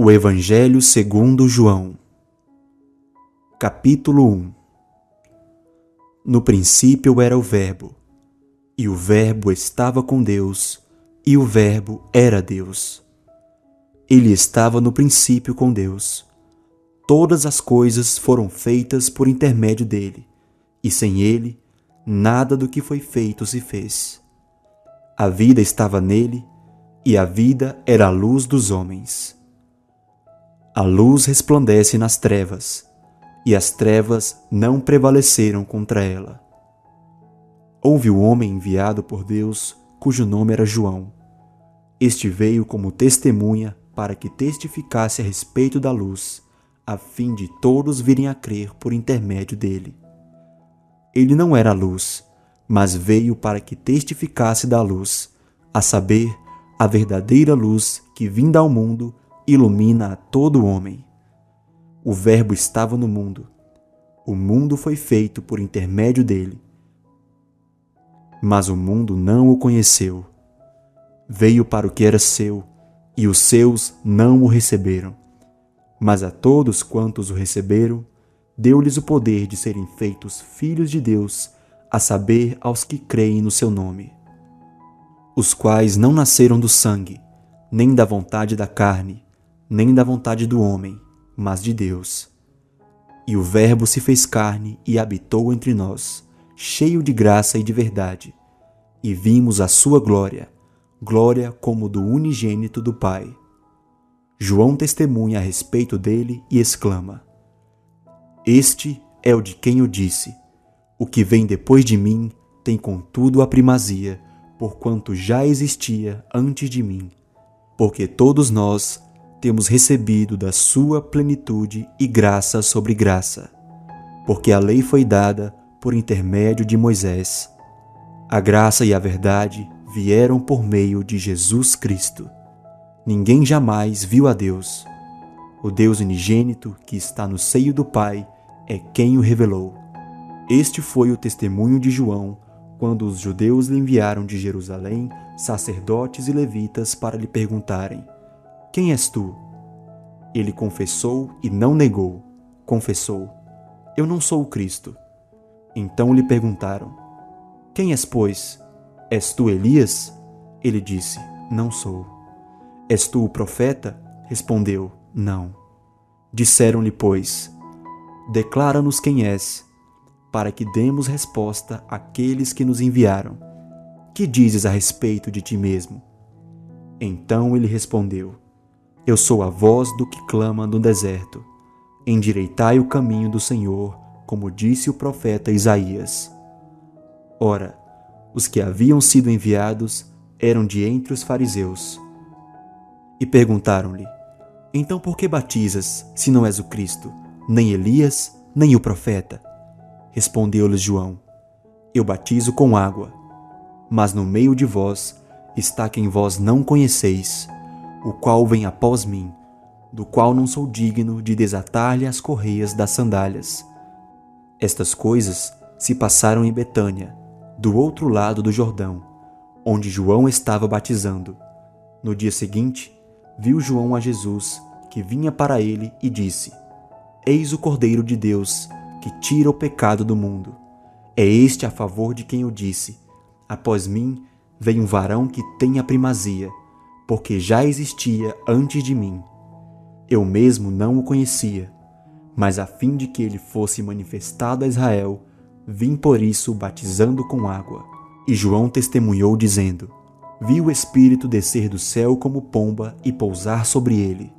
O Evangelho segundo João. Capítulo 1. No princípio era o Verbo, e o Verbo estava com Deus, e o Verbo era Deus. Ele estava no princípio com Deus. Todas as coisas foram feitas por intermédio dele, e sem ele, nada do que foi feito se fez. A vida estava nele, e a vida era a luz dos homens. A luz resplandece nas trevas, e as trevas não prevaleceram contra ela. Houve um homem enviado por Deus, cujo nome era João. Este veio como testemunha para que testificasse a respeito da luz, a fim de todos virem a crer por intermédio dele. Ele não era a luz, mas veio para que testificasse da luz, a saber, a verdadeira luz que, vinda ao mundo, ilumina a todo homem. O Verbo estava no mundo. O mundo foi feito por intermédio dele, mas o mundo não o conheceu. Veio para o que era seu, e os seus não o receberam. Mas a todos quantos o receberam, deu-lhes o poder de serem feitos filhos de Deus, a saber, aos que creem no seu nome, os quais não nasceram do sangue, nem da vontade da carne, nem da vontade do homem, mas de Deus. E o Verbo se fez carne e habitou entre nós, cheio de graça e de verdade, e vimos a sua glória, glória como do unigênito do Pai. João testemunha a respeito dele e exclama: Este é o de quem eu disse: o que vem depois de mim tem contudo a primazia, porquanto já existia antes de mim, porque todos nós temos recebido da sua plenitude e graça sobre graça, porque a lei foi dada por intermédio de Moisés. A graça e a verdade vieram por meio de Jesus Cristo. Ninguém jamais viu a Deus. O Deus unigênito que está no seio do Pai é quem o revelou. Este foi o testemunho de João, quando os judeus lhe enviaram de Jerusalém sacerdotes e levitas para lhe perguntarem: Quem és tu? Ele confessou e não negou. Confessou: Eu não sou o Cristo. Então lhe perguntaram: Quem és, pois? És tu Elias? Ele disse: Não sou. És tu o profeta? Respondeu: Não. Disseram-lhe, pois: Declara-nos quem és, para que demos resposta àqueles que nos enviaram. Que dizes a respeito de ti mesmo? Então ele respondeu: Eu sou a voz do que clama no deserto. Endireitai o caminho do Senhor, como disse o profeta Isaías. Ora, os que haviam sido enviados eram de entre os fariseus. E perguntaram-lhe: Então por que batizas, se não és o Cristo, nem Elias, nem o profeta? Respondeu-lhes João: Eu batizo com água, mas no meio de vós está quem vós não conheceis, o qual vem após mim, do qual não sou digno de desatar-lhe as correias das sandálias. Estas coisas se passaram em Betânia, do outro lado do Jordão, onde João estava batizando. No dia seguinte, viu João a Jesus, que vinha para ele, e disse: Eis o Cordeiro de Deus, que tira o pecado do mundo. É este a favor de quem eu disse: Após mim vem um varão que tem a primazia, porque já existia antes de mim. Eu mesmo não o conhecia, mas a fim de que ele fosse manifestado a Israel, vim por isso batizando com água. E João testemunhou dizendo: Vi o Espírito descer do céu como pomba e pousar sobre ele.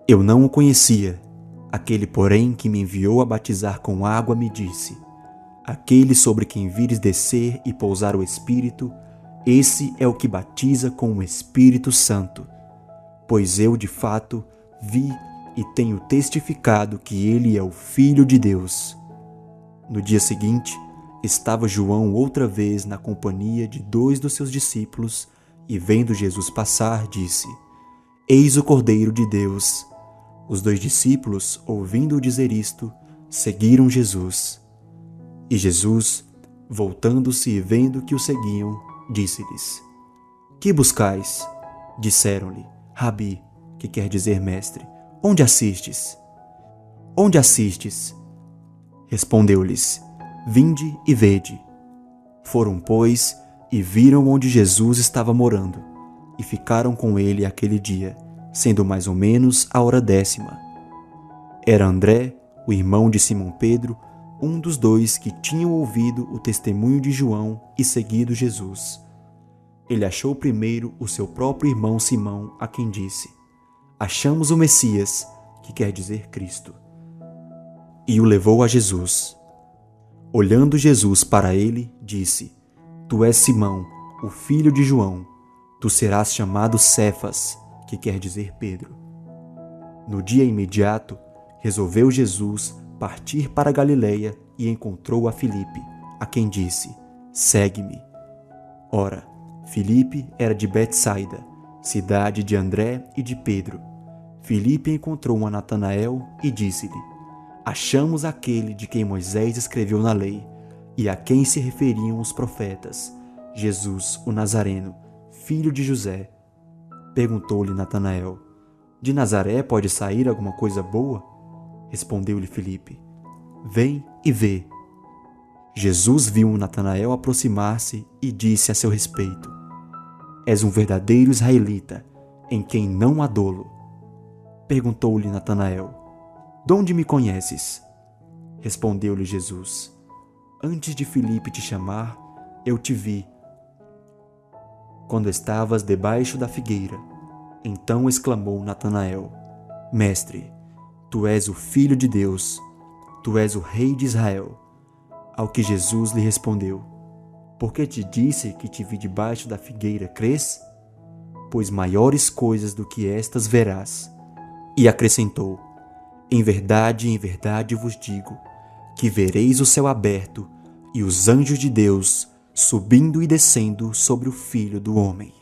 Eu não o conhecia. Aquele, porém, que me enviou a batizar com água me disse: Aquele sobre quem vires descer e pousar o Espírito, esse é o que batiza com o Espírito Santo. Pois eu, de fato, vi e tenho testificado que ele é o Filho de Deus. No dia seguinte, estava João outra vez na companhia de 2 dos seus discípulos, e vendo Jesus passar, disse: Eis o Cordeiro de Deus. Os 2 discípulos, ouvindo-o dizer isto, seguiram Jesus. E Jesus, voltando-se e vendo que o seguiam, disse-lhes: Que buscais? Disseram-lhe: Rabi, que quer dizer mestre, Onde assistes? Onde assistes? Respondeu-lhes: Vinde e vede. Foram, pois, e viram onde Jesus estava morando, e ficaram com ele aquele dia, sendo mais ou menos a hora 10ª. Era André, o irmão de Simão Pedro, um dos dois que tinham ouvido o testemunho de João e seguido Jesus. Ele achou primeiro o seu próprio irmão Simão, a quem disse: Achamos o Messias, que quer dizer Cristo. E o levou a Jesus. Olhando Jesus para ele, disse: Tu és Simão, o filho de João. Tu serás chamado Cefas, que quer dizer Pedro. No dia imediato, resolveu Jesus partir para a Galileia e encontrou a Filipe, a quem disse: Segue-me. Ora, Filipe era de Betsaida, cidade de André e de Pedro. Filipe encontrou a Natanael e disse-lhe: Achamos aquele de quem Moisés escreveu na lei e a quem se referiam os profetas, Jesus, o Nazareno, filho de José. Perguntou-lhe Natanael: De Nazaré pode sair alguma coisa boa? Respondeu-lhe Filipe: Vem e vê. Jesus viu Natanael aproximar-se e disse a seu respeito: És um verdadeiro israelita, em quem não há dolo. Perguntou-lhe Natanael: De onde me conheces? Respondeu-lhe Jesus: Antes de Filipe te chamar, eu te vi, quando estavas debaixo da figueira. Então exclamou Natanael: Mestre, tu és o Filho de Deus, tu és o Rei de Israel. Ao que Jesus lhe respondeu: Porque te disse que te vi debaixo da figueira, crês? Pois maiores coisas do que estas verás. E acrescentou: em verdade vos digo, que vereis o céu aberto e os anjos de Deus subindo e descendo sobre o Filho do Homem.